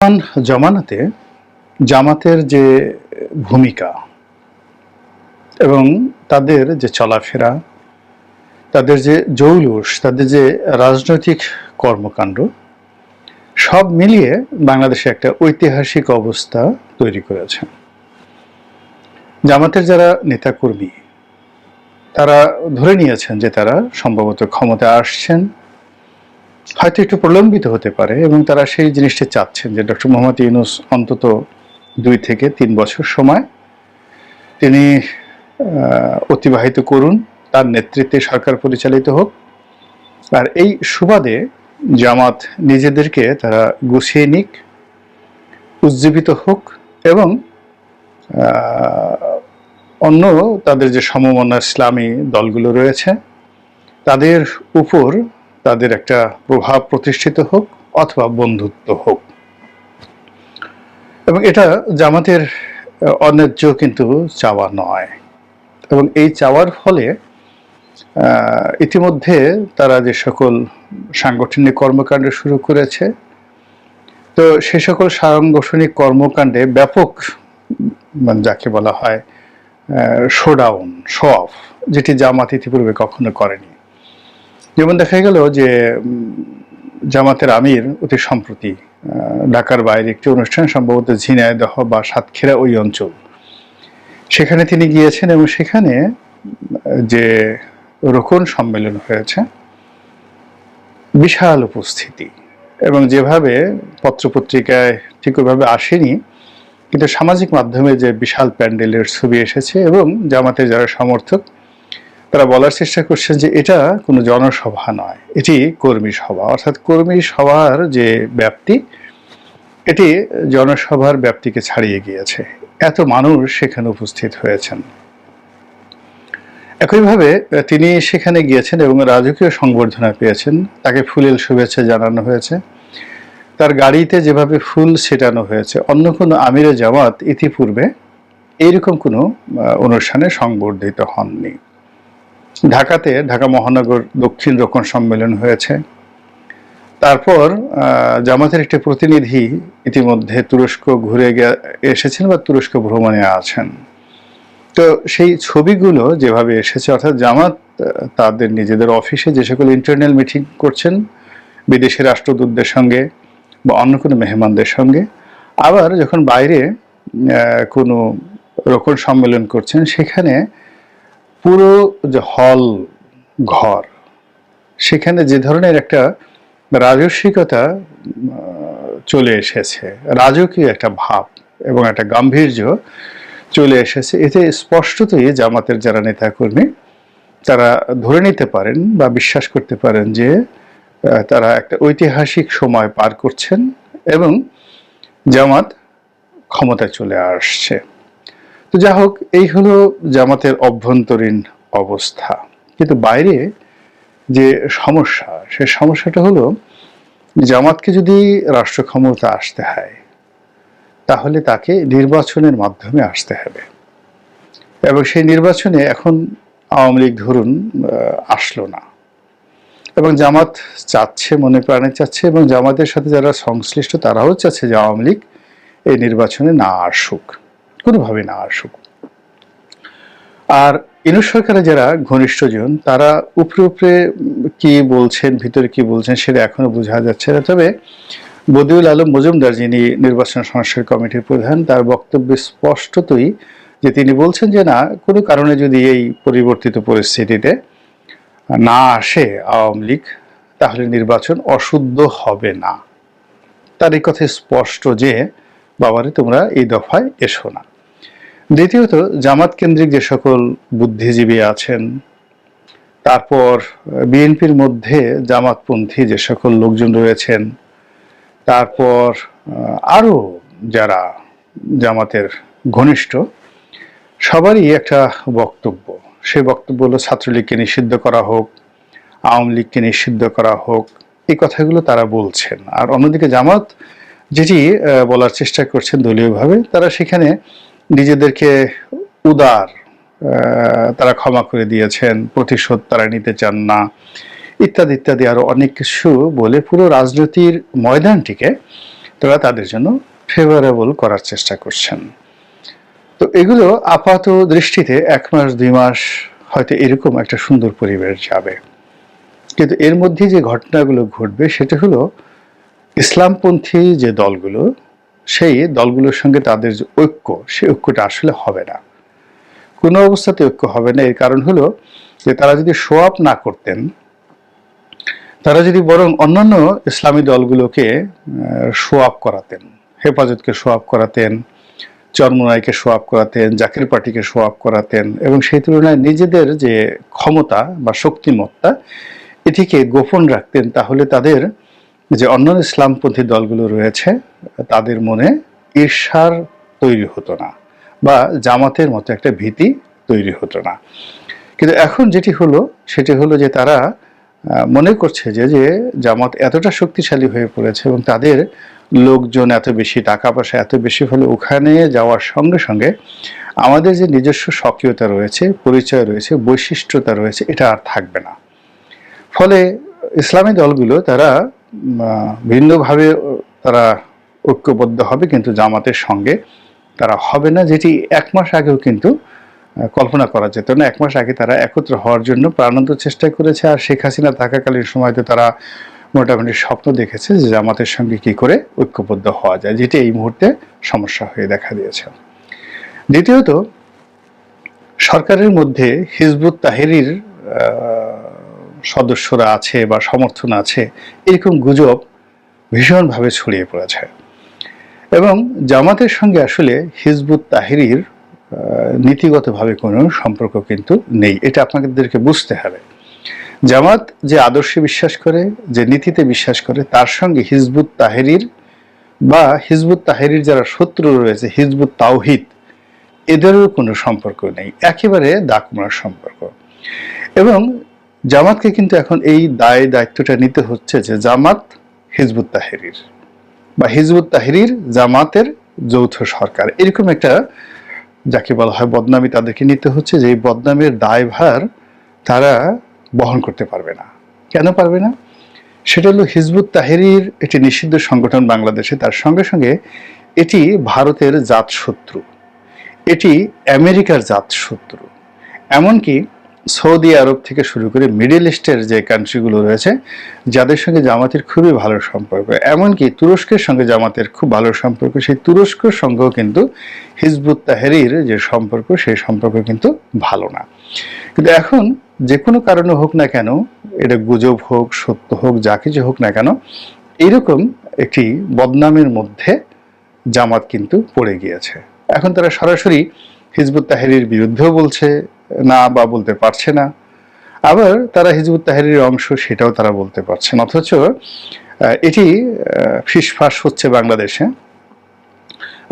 বর্তমান জমানাতে জামাতের যে ভূমিকা এবং তাদের যে চলাফেরা, তাদের যে জৌলুস, তাদের যে রাজনৈতিক কর্মকাণ্ড, সব মিলিয়ে বাংলাদেশে একটা ঐতিহাসিক অবস্থা তৈরি করেছে। জামাতের যারা নেতাকর্মী তারা ধরে নিয়েছেন যে তারা সম্ভবত ক্ষমতায় আসছেন, হয়তো একটু প্রলম্বিত হতে পারে, এবং তারা সেই জিনিসটা চাচ্ছেন যে ডক্টর মোহাম্মদ ইউনূস অন্তত 2 থেকে 3 বছর সময় তিনি অতিবাহিত করুন, তার নেতৃত্বে সরকার পরিচালিত হোক। আর এই সুবাদে জামাত নিজেদেরকে তারা গুছিয়ে নিক, উজ্জীবিত হোক, এবং অন্য তাদের যে সমমনা ইসলামী দলগুলো রয়েছে তাদের উপর তাদের একটা প্রভাব প্রতিষ্ঠিত হোক অথবা বন্ধুত্ব হোক। এবং এটা জামাতের অন্যায্য কিন্তু চাওয়া নয়, এবং এই চাওয়ার ফলে ইতিমধ্যে তারা যে সকল সাংগঠনিক কর্মকাণ্ড শুরু করেছে, তো সে সকল সাংগঠনিক কর্মকাণ্ডে ব্যাপক, মানে যাকে বলা হয় শোডাউন, শো অফ, যেটি জামাত ইতিপূর্বে কখনো করেনি। যেমন দেখা গেল যে জামাতের আমির অতি সম্প্রতি ঢাকার বাইরে একটি অনুষ্ঠান, সম্ভবত ঝিনাইদহ বা সাতক্ষীরা ওই অঞ্চল, সেখানে তিনি গিয়েছেন, এবং সেখানে যে রোকন সম্মেলন হয়েছে, বিশাল উপস্থিতি, এবং যেভাবে পত্রপত্রিকায় ঠিক ওইভাবে আসেনি, কিন্তু সামাজিক মাধ্যমে যে বিশাল প্যান্ডেলের ছবি এসেছে, এবং জামাতের যারা সমর্থক তারা বলার চেষ্টা করছেন যে এটা কোনো জনসভা নয়, এটি কর্মী সভা। অর্থাৎ কর্মী সভার যে ব্যাপ্তি, এটি জনসভার ব্যাপ্তিকে ছাড়িয়ে গিয়েছে। এত মানুষ সেখানে উপস্থিত হয়েছেন। একইভাবে তিনি সেখানে গিয়েছেন এবং রাজকীয় সংবর্ধনা পেয়েছেন, তাকে ফুলেল শুভেচ্ছা জানানো হয়েছে, তার গাড়িতে যেভাবে ফুল ছেটানো হয়েছে, অন্য কোনো আমিরে জামাত ইতিপূর্বে এইরকম কোনো অনুষ্ঠানে সংবর্ধিত হননি। ঢাকাতে ঢাকা মহানগর দক্ষিণ রোকন সম্মেলন হয়েছে, তারপর জামাতের একটি প্রতিনিধি ইতিমধ্যে তুরস্ক ঘুরে এসেছেন বা তুরস্ক ভ্রমণে আছেন। তো সেই ছবিগুলো যেভাবে এসেছে, অর্থাৎ জামাত তাদের নিজেদের অফিসে যে সকল ইন্টারনাল মিটিং করছেন বিদেশি রাষ্ট্রদূতদের সঙ্গে বা অন্য কোনো মেহমানদের সঙ্গে, আবার যখন বাইরে কোনো রোকন সম্মেলন করছেন, সেখানে পুরো যে হল ঘর, সেখানে যে ধরনের একটা রাজস্বিকতা চলে এসেছে, রাজকীয় একটা ভাব এবং একটা গাম্ভীর্য চলে এসেছে, এতে স্পষ্টতই জামাতের যারা নেতাকর্মী তারা ধরে নিতে পারেন বা বিশ্বাস করতে পারেন যে তারা একটা ঐতিহাসিক সময় পার করছেন এবং জামাত ক্ষমতায় চলে আসছে। তো যা হোক, এই হলো জামাতের অভ্যন্তরীণ অবস্থা। কিন্তু বাইরে যে সমস্যা, সে সমস্যাটা হলো জামাতকে যদি রাষ্ট্র ক্ষমতা আসতে হয়, তাহলে তাকে নির্বাচনের মাধ্যমে আসতে হবে, এবং সেই নির্বাচনে এখন আওয়ামী লীগ ধরুন আসলো না, এবং জামাত চাচ্ছে, মনে প্রাণে চাচ্ছে, এবং জামাতের সাথে যারা সংশ্লিষ্ট তারাও চাচ্ছে যে আওয়ামী লীগ এই নির্বাচনে না আসুক, কোনোভাবে না আসুক। আর ইউনূস সরকারের যারা ঘনিষ্ঠজন তারা উপরে উপরে কি বলছেন, ভিতরে কি বলছেন, সেটা এখনো বোঝা যাচ্ছে না। তবে বদিউল আলম মজুমদার, যিনি নির্বাচন সংস্কার কমিটির প্রধান, তার বক্তব্য স্পষ্টতই যে তিনি বলছেন যে না, কোনো কারণে যদি এই পরিবর্তিত পরিস্থিতিতে না আসে আওয়ামী লীগ, তাহলে নির্বাচন অশুদ্ধ হবে না। তার এই কথা স্পষ্ট যে বাবারে তোমরা এই দফায় এসো না। দ্বিতীয়ত, জামাত কেন্দ্রিক যে সকল বুদ্ধিজীবী আছেন, তারপর বিএনপির মধ্যে জামাতপন্থী যে সকল লোকজন রয়েছেন, তারপর আরও যারা জামাতের ঘনিষ্ঠ, সবারই একটা বক্তব্য। সেই বক্তব্য হলো ছাত্রলীগকে নিষিদ্ধ করা হোক, আওয়ামী লীগকে নিষিদ্ধ করা হোক, এই কথাগুলো তারা বলছেন। আর অন্যদিকে জামাত যেটি বলার চেষ্টা করছেন দলীয়ভাবে, তারা সেখানে নিজেদেরকে উদার, তারা ক্ষমা করে দিয়েছেন, প্রতিশোধ তারা নিতে চান না, ইত্যাদি ইত্যাদি আরো অনেক কিছু বলে পুরো রাজনীতির ময়দানটিকে তারা তাদের জন্য ফেভারেবল করার চেষ্টা করছেন। তো এগুলো আপাত দৃষ্টিতে 1 মাস 2 মাস হয়তো এরকম একটা সুন্দর পরিবেশ যাবে, কিন্তু এর মধ্যে যে ঘটনাগুলো ঘটবে সেটা হলো ইসলামপন্থী যে দলগুলো, সেই দলগুলোর সঙ্গে তাদের যে ঐক্য, সেই ঐক্যটা আসলে হবে না, কোনো অবস্থাতে ঐক্য হবে না। এর কারণ হলো যে তারা যদি শো আপ না করতেন, তারা যদি বরং অন্যান্য ইসলামী দলগুলোকে শো আপ করাতেন, হেফাজতকে শো আপ করাতেন, চরমোনাইকে শো আপ করাতেন, জাকির পার্টিকে শো আপ করাতেন, এবং সেই তুলনায় নিজেদের যে ক্ষমতা বা শক্তিমত্তা এটিকে গোপন রাখতেন, তাহলে তাদের যে অন্যান্য ইসলামপন্থী দলগুলো রয়েছে তাদের মনে ঈর্ষার তৈরি হতো না, বা জামাতের মতো একটা ভীতি তৈরি হতো না। কিন্তু এখন যেটি হলো সেটি হলো যে তারা মনে করছে যে জামাত এতটা শক্তিশালী হয়ে পড়েছে এবং তাদের লোকজন এত বেশি, টাকা পয়সা এত বেশি হলে ওখানে যাওয়ার সঙ্গে সঙ্গে আমাদের যে নিজস্ব সক্রিয়তা রয়েছে, পরিচয় রয়েছে, বৈশিষ্ট্যতা রয়েছে, এটা আর থাকবে না। ফলে ইসলামী দলগুলো তারা ভিন্নভাবে তারা ঐক্যবদ্ধ হবে, কিন্তু জামাতের সঙ্গে তারা হবে না, যেটি 1 মাস আগেও কিন্তু কল্পনা করা যেত না। 1 মাস আগে তারা একত্র হওয়ার জন্য প্রাণান্ত চেষ্টা করেছে, আর শেখ হাসিনা থাকাকালীন সময়তে তারা মোটামুটি স্বপ্ন দেখেছে যে জামাতের সঙ্গে কি করে ঐক্যবদ্ধ হওয়া যায়, যেটি এই মুহূর্তে সমস্যা হয়ে দেখা দিয়েছে। দ্বিতীয়ত, সরকারের মধ্যে হিজবুত তাহরির সদস্যরা আছে বা সমর্থন আছে, এরকম গুজব ভীষণভাবে ছড়িয়ে পড়েছে, এবং জামাতের সঙ্গে আসলে হিজবুত তাহরির নীতিগতভাবে কোনো সম্পর্ক কিন্তু নেই। এটা আপনাদেরকে বুঝতে হবে। জামাত যে আদর্শে বিশ্বাস করে, যে নীতিতে বিশ্বাস করে, তার সঙ্গে হিজবুত তাহরির বা হিজবুত তাহরির যারা শত্রু রয়েছে, হিজবুত তাওহিদ, এদেরও কোনো সম্পর্ক নেই, একেবারে দাকুমার সম্পর্ক। এবং জামাতকে কিন্তু এখন এই দায়িত্বটা নিতে হচ্ছে যে জামাত হিজবুত তাহরির বা হিজবুত তাহরির জামাতের যৌথ সরকার, এরকম একটা যাকে বলা হয় বদনামি তাদেরকে নিতে হচ্ছে, যে এই বদনামের দায়ভার তারা বহন করতে পারবে না। কেন পারবে না? সেটা হলো হিজবুত তাহরির একটি নিষিদ্ধ সংগঠন বাংলাদেশে, তার সঙ্গে সঙ্গে এটি ভারতের জাতশত্রু, এটি আমেরিকার জাতশত্রু, এমনকি সৌদি আরব থেকে শুরু করে মিডল ইস্টের যে কান্ট্রিগুলো রয়েছে যাদের সঙ্গে জামাতের খুবই ভালো সম্পর্ক, এমনকি তুরস্কের সঙ্গে জামাতের খুব ভালো সম্পর্ক, সেই তুরস্কের সঙ্গেও কিন্তু হিজবুত তাহরির যে সম্পর্ক, সেই সম্পর্ক কিন্তু ভালো না। কিন্তু এখন যে কোনো কারণে হোক না কেন, এটা গুজব হোক, সত্য হোক, যা কিছু হোক না কেন, এইরকম একটি বদনামের মধ্যে জামাত কিন্তু পড়ে গিয়েছে। এখন তারা সরাসরি হিজবুত তাহরির বিরুদ্ধেও বলছে না বা বলতে পারছে না, আবার তারা হিজবুত তাহরির অংশ সেটাও তারা বলতে পারছে না, অথচ এটি ফিসফাস হচ্ছে বাংলাদেশে,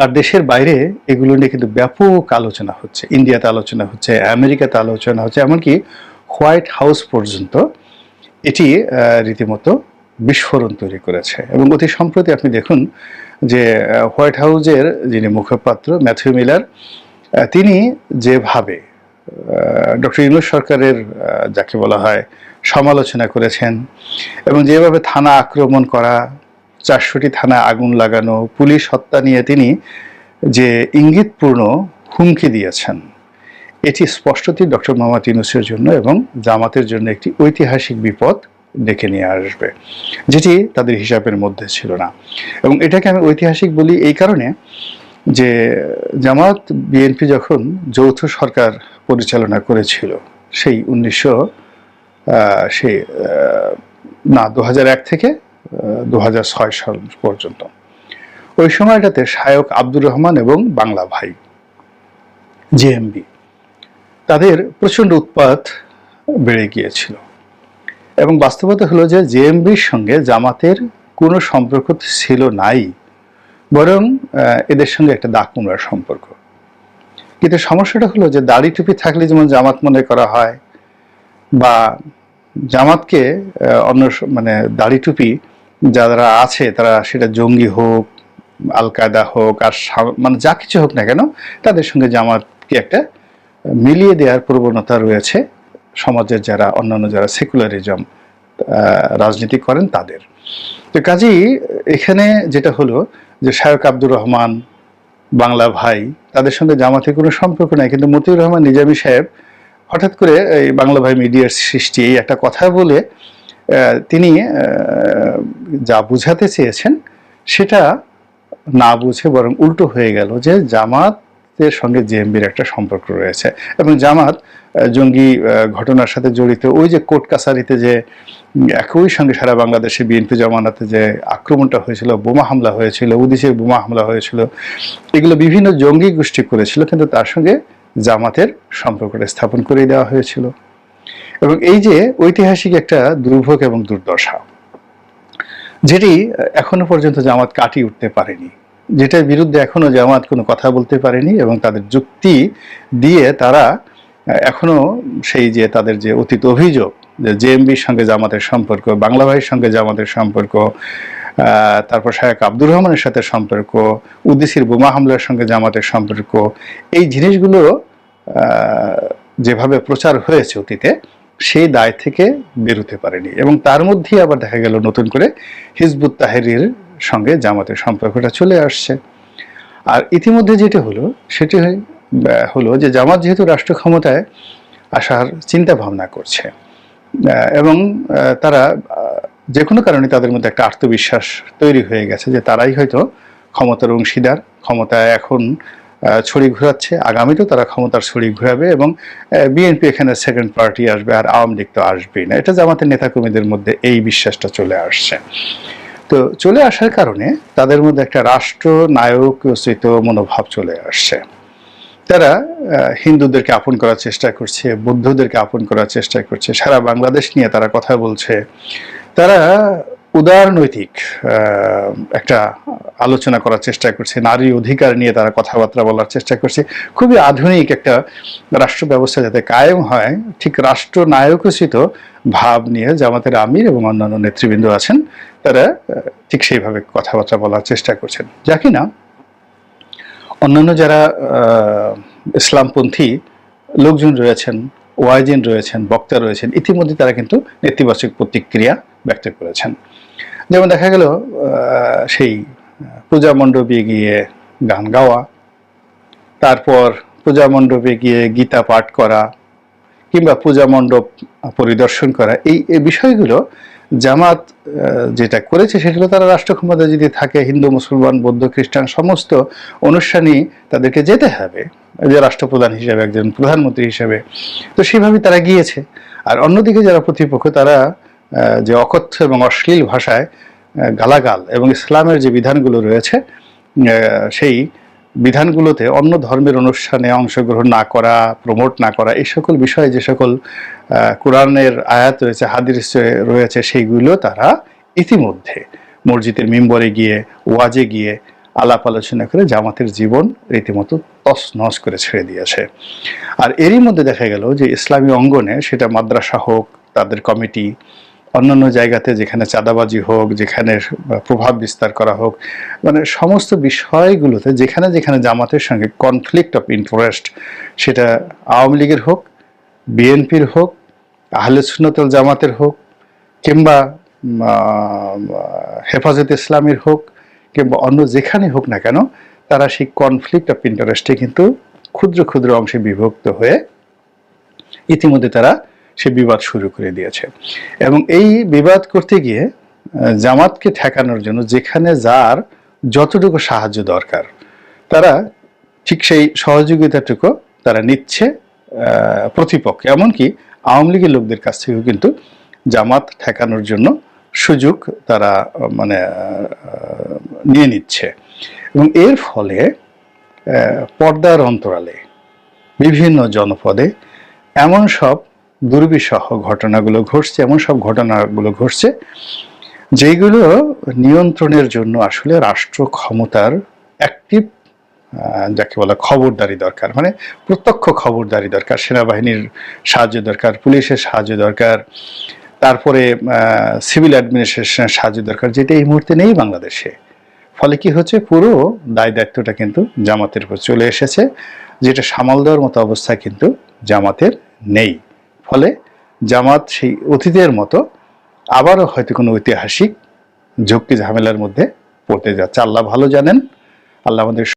আর দেশের বাইরে এগুলো নিয়ে কিন্তু ব্যাপক আলোচনা হচ্ছে। ইন্ডিয়াতে আলোচনা হচ্ছে, আমেরিকাতে আলোচনা হচ্ছে, এমনকি হোয়াইট হাউস পর্যন্ত এটি রীতিমতো বিস্ফোরণ তৈরি করেছে। এবং অতি সম্প্রতি আপনি দেখুন যে হোয়াইট হাউসের যিনি মুখপাত্র ম্যাথিউ মিলার, তিনি যেভাবে ডক্টর ইউনূস সরকারের যাকে বলা হয় সমালোচনা করেছেন, এবং যেভাবে থানা আক্রমণ করা, 400টি থানা আগুন লাগানো, পুলিশ হত্যা নিয়ে তিনি যে ইঙ্গিতপূর্ণ হুমকি দিয়েছেন, এটি স্পষ্টতই ডক্টর মোহাম্মদ ইউনূসের জন্য এবং জামাতের জন্য একটি ঐতিহাসিক বিপদ ডেকে নিয়ে আসবে, যেটি তাদের হিসাবের মধ্যে ছিল না। এবং এটাকে আমি ঐতিহাসিক বলি এই কারণে যে জামাত বিএনপি যখন যৌথ সরকার পরিচালনা করেছিল সেই 2001 থেকে 2006 সাল পর্যন্ত, ওই সময়টাতে শায়ক আব্দুর রহমান এবং বাংলা ভাই জেএমবি, তাদের প্রচণ্ড উৎপাত বেড়ে গিয়েছিল, এবং বাস্তবতা হলো যে জেএমবির সঙ্গে জামাতের কোনো সম্পর্ক ছিল নাই, বরং এদের সঙ্গে একটা দাকুমরার সম্পর্ক। কিন্তু সমস্যাটা হলো যে দাড়ি টুপি থাকলে যেমন জামাত মনে করা হয়, বা জামাতকে অন্য দাড়ি টুপি যারা আছে তারা সেটা জঙ্গি হোক, আল কায়দা হোক, আর যা কিছু হোক না কেন, তাদের সঙ্গে জামাতকে একটা মিলিয়ে দেওয়ার প্রবণতা রয়েছে সমাজের যারা অন্যান্য যারা সেকুলারিজম রাজনীতি করেন তাদের। তো কাজেই এখানে যেটা হলো যে শায়খ আব্দুর রহমান বাংলা ভাই তাদের সঙ্গে জামাতের কোনো সম্পর্ক নাই, কিন্তু মতিউর রহমান নিজামী সাহেব হঠাৎ করে এই বাংলা ভাই মিডিয়ার সৃষ্টি এই একটা কথা বলে তিনি যা বুঝাতে চেয়েছেন সেটা না বুঝে বরং উল্টো হয়ে গেল যে জামাতের সঙ্গে জেএমবির একটা সম্পর্ক রয়েছে এবং জামাত জঙ্গি ঘটনার সাথে জড়িত। ওই যে কোর্ট কাছারিতে যে একই সঙ্গে সারা বাংলাদেশে বিএনপি জমানাতে যে আক্রমণটা হয়েছিল, বোমা হামলা হয়েছিল, উদিসের বোমা হামলা হয়েছিল, এগুলো বিভিন্ন জঙ্গি গোষ্ঠী করেছিল, কিন্তু তার সঙ্গে জামাতের সম্পর্কটা স্থাপন করে দেওয়া হয়েছিল। এবং এই যে ঐতিহাসিক একটা দুর্ভোগ এবং দুর্দশা, যেটি এখনো পর্যন্ত জামাত কাটিয়ে উঠতে পারেনি, যেটার বিরুদ্ধে এখনো জামাত কোনো কথা বলতে পারেনি, এবং তাদের যুক্তি দিয়ে তারা এখনো সেই যে তাদের যে অতীত অভিযোগ যে জেএমবির সঙ্গে জামাতের সম্পর্ক, বাংলা ভাইয়ের সঙ্গে জামাতের সম্পর্ক, তারপর শায়খ আব্দুর রহমানের সাথে সম্পর্ক, উদ্দিসির বোমা হামলার সঙ্গে জামাতের সম্পর্ক, এই জিনিসগুলো যেভাবে প্রচার হয়েছে অতীতে সেই দায় থেকে বেরোতে পারেনি। এবং তার মধ্যেই আবার দেখা গেল নতুন করে হিজবুত তাহরির সঙ্গে জামাতের সম্পর্কটা চলে আসছে। আর ইতিমধ্যে যেটা হলো সেটি হলো যে জামাত যেহেতু রাষ্ট্র ক্ষমতায় আসার চিন্তা ভাবনা করছে এবং তারা যে কোনো কারণে তাদের মধ্যে একটা আত্মবিশ্বাস তৈরি হয়ে গেছে যে তারাই হয়তো ক্ষমতার অংশীদার, ক্ষমতায় এখন ছড়ি ঘোরাচ্ছে, আগামীতেও তারা ক্ষমতার ছড়ি ঘোরাবে এবং বিএনপি এখানে সেকেন্ড পার্টি আসবে, আর আওয়ামী লীগ তো আসবেই না। এটা জামাতের নেতাকর্মীদের মধ্যে এই বিশ্বাসটা চলে আসছে। তো চলে আসার কারণে তাদের মধ্যে একটা রাষ্ট্র নায়কোচিত মনোভাব চলে আসছে। তারা হিন্দুদেরকে আপন করার চেষ্টা করছে, বৌদ্ধদেরকে আপন করার চেষ্টা করছে, সারা বাংলাদেশ নিয়ে তারা কথা বলছে। তারা উদারনৈতিক একটা আলোচনা করার চেষ্টা করছে, নারী অধিকার নিয়ে তারা কথাবার্তা বলার চেষ্টা করছে। খুবই আধুনিক একটা রাষ্ট্র ব্যবস্থা যাতে কায়েম হয়, ঠিক রাষ্ট্র নায়কোচিত ভাব নিয়ে জামাতের আমির এবং অন্যান্য নেতৃবৃন্দ আছেন, তারা ঠিক সেইভাবে কথাবার্তা বলার চেষ্টা করছেন, যা কিনা অন্যান্য যারা ইসলামপন্থী লোকজন রয়েছেন, ওয়াইজিন রয়েছেন, বক্তা রয়েছেন, ইতিমধ্যে তারা কিন্তু নেতিবাচক প্রতিক্রিয়া ব্যক্ত করেছেন। যেমন দেখা গেল সেই পূজা মণ্ডপে গিয়ে গান গাওয়া, তারপর পূজা মণ্ডপে গিয়ে গীতা পাঠ করা কিংবা পূজা মণ্ডপ পরিদর্শন করা, এই বিষয়গুলো জামাত যেটা করেছে সেটা হলো তারা রাষ্ট্র ক্ষমতা যদি থাকে, হিন্দু মুসলমান বৌদ্ধ খ্রিস্টান সমস্ত অনুষ্ঠানই তাদেরকে যেতে হবে যে রাষ্ট্রপ্রধান হিসেবে, একজন প্রধানমন্ত্রী হিসেবে, তো সেভাবে তারা গিয়েছে। আর অন্যদিকে যারা প্রতিপক্ষ তারা যে অকথ্য এবং অশ্লীল ভাষায় গালাগাল এবং ইসলামের যে বিধানগুলো রয়েছে সেই বিধানগুলোতে অন্য ধর্মের অনুষ্ঠানে অংশগ্রহণ না করা, প্রমোট না করা, এই সকল বিষয়ে যে সকল কোরআনের আয়াত রয়েছে, হাদিস রয়েছে, সেইগুলো তারা ইতিমধ্যে মসজিদের মিম্বরে গিয়ে, ওয়াজে গিয়ে আলাপ আলোচনা করে জামাতের জীবন রীতিমতো তছনছ করে ছেড়ে দিয়েছে। আর এরই মধ্যে দেখা গেল যে ইসলামী অঙ্গনে, সেটা মাদ্রাসা হোক, তাদের কমিটি, অন্যান্য জায়গাতে যেখানে চাঁদাবাজি হোক, যেখানে প্রভাব বিস্তার করা হোক, মানে সমস্ত বিষয়গুলোতে যেখানে যেখানে জামাতের সঙ্গে কনফ্লিক্ট অফ ইন্টারেস্ট, সেটা আওয়ামী লীগের হোক, বিএনপির হোক, আহলে সুন্নাত ওয়াল জামাতের হোক, কিংবা হেফাজতে ইসলামের হোক, কিংবা অন্য যেখানে হোক না কেন, তারা সেই কনফ্লিক্ট অফ ইন্টারেস্টে কিন্তু ক্ষুদ্র ক্ষুদ্র অংশে বিভক্ত হয়ে ইতিমধ্যে তারা সে বিবাদ শুরু করে দিয়েছে। এবং এই বিবাদ করতে গিয়ে জামাতকে ঠেকানোর জন্য যেখানে যার যতটুকু সাহায্য দরকার, তারা ঠিক সেই সহযোগিতাটুকু তারা নিচ্ছে প্রতিপক্ষ। এমনকি আওয়ামী লীগের লোকদের কাছ থেকেও কিন্তু জামাত ঠেকানোর জন্য সুযোগ তারা মানে নিয়ে নিচ্ছে। এবং এর ফলে পর্দার অন্তরালে বিভিন্ন জনপদে এমন সব দুর্বিষহ ঘটনাগুলো ঘটছে, এমন সব ঘটনাগুলো ঘটছে যেগুলো নিয়ন্ত্রণের জন্য আসলে রাষ্ট্র ক্ষমতার অ্যাক্টিভ, যাকে বলা খবরদারি দরকার, মানে প্রত্যক্ষ খবরদারি দরকার, সেনাবাহিনীর সাহায্য দরকার, পুলিশের সাহায্য দরকার, তারপরে সিভিল অ্যাডমিনিস্ট্রেশনের সাহায্য দরকার, যেটা এই মুহূর্তে নেই বাংলাদেশে। ফলে কি হচ্ছে, পুরো দায় দায়িত্বটা কিন্তু জামাতের উপর চলে এসেছে, যেটা সামাল দেওয়ার মতো অবস্থা কিন্তু জামাতের নেই। ফলে জামাত সেই অতীতের মতো আবারও হয়তো কোনো ঐতিহাসিক ঝক্কি ঝামেলার মধ্যে পড়তে যাচ্ছে। আল্লাহ ভালো জানেন। আল্লাহ আমাদের